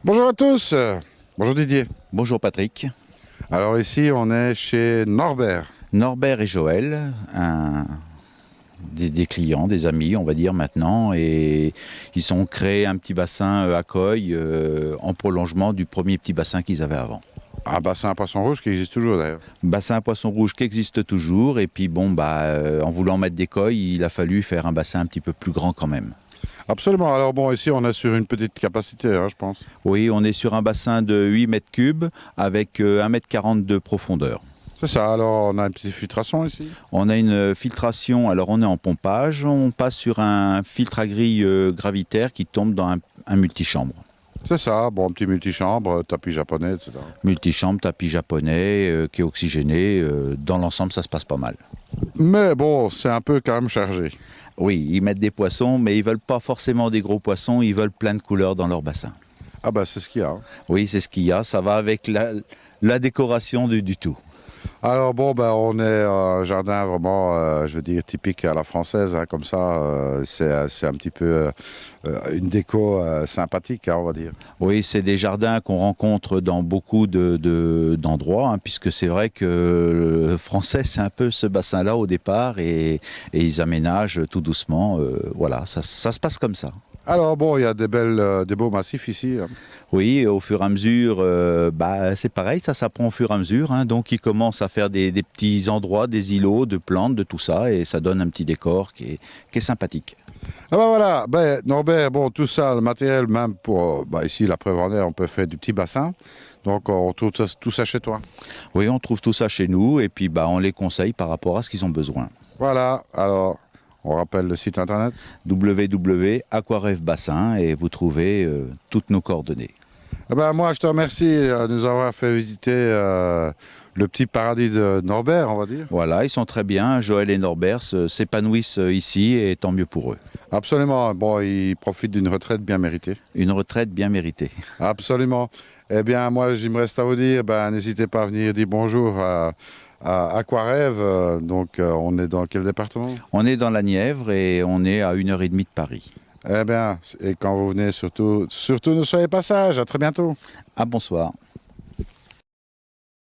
Bonjour à tous, bonjour Didier. Bonjour Patrick. Alors ici on est chez Norbert. Norbert et Joël, des clients, des amis, on va dire maintenant, et ils ont créé un petit bassin à Coy en prolongement du premier petit bassin qu'ils avaient avant. Un bassin à poisson rouge qui existe toujours d'ailleurs. Bassin à poisson rouge qui existe toujours, et puis bon, en voulant mettre des coilles, il a fallu faire un bassin un petit peu plus grand quand même. Absolument, alors bon ici on est sur une petite capacité je pense. Oui, on est sur un bassin de 8 mètres cubes avec 1,40 m de profondeur. C'est ça, alors on a une petite filtration ici. On a une filtration, alors on est en pompage, on passe sur un filtre à grille gravitaire qui tombe dans un multichambre. C'est ça, bon petit multichambre, tapis japonais, etc. Multichambre, tapis japonais, qui est oxygéné. Dans l'ensemble, ça se passe pas mal. Mais bon, c'est un peu quand même chargé. Oui, ils mettent des poissons, mais ils veulent pas forcément des gros poissons, ils veulent plein de couleurs dans leur bassin. Ah bah c'est ce qu'il y a. Oui, c'est ce qu'il y a, ça va avec la décoration du tout. Alors bon, ben, on est un jardin vraiment, je veux dire, typique à la française, comme ça. C'est un petit peu une déco sympathique, on va dire. Oui, c'est des jardins qu'on rencontre dans beaucoup d'endroits, puisque c'est vrai que le français, c'est un peu ce bassin-là au départ, et ils aménagent tout doucement. Voilà, ça se passe comme ça. Alors bon, il y a des beaux massifs ici. Oui, au fur et à mesure, c'est pareil, ça s'apprend au fur et à mesure. Donc ils commencent à faire des petits endroits, des îlots de plantes, de tout ça, et ça donne un petit décor qui est sympathique. Ah ben voilà, ben, Norbert, bon, tout ça, le matériel, même pour, ici, la preuve en est, on peut faire du petit bassin. Donc on trouve tout ça chez toi. Oui, on trouve tout ça chez nous, et puis on les conseille par rapport à ce qu'ils ont besoin. Voilà, alors on rappelle le site internet. www.aquarevbassin, et vous trouvez toutes nos coordonnées. Eh ben, moi, je te remercie de nous avoir fait visiter le petit paradis de Norbert, on va dire. Voilà, ils sont très bien. Joël et Norbert s'épanouissent ici, et tant mieux pour eux. Absolument. Bon, ils profitent d'une retraite bien méritée. Une retraite bien méritée. Absolument. Eh bien, moi, il me reste à vous dire, n'hésitez pas à venir dire bonjour à Aquarêve. Donc, on est dans quel département? On est dans la Nièvre et on est à 1h30 de Paris. Eh bien, et quand vous venez, surtout ne soyez pas sages. À très bientôt. Ah, bonsoir.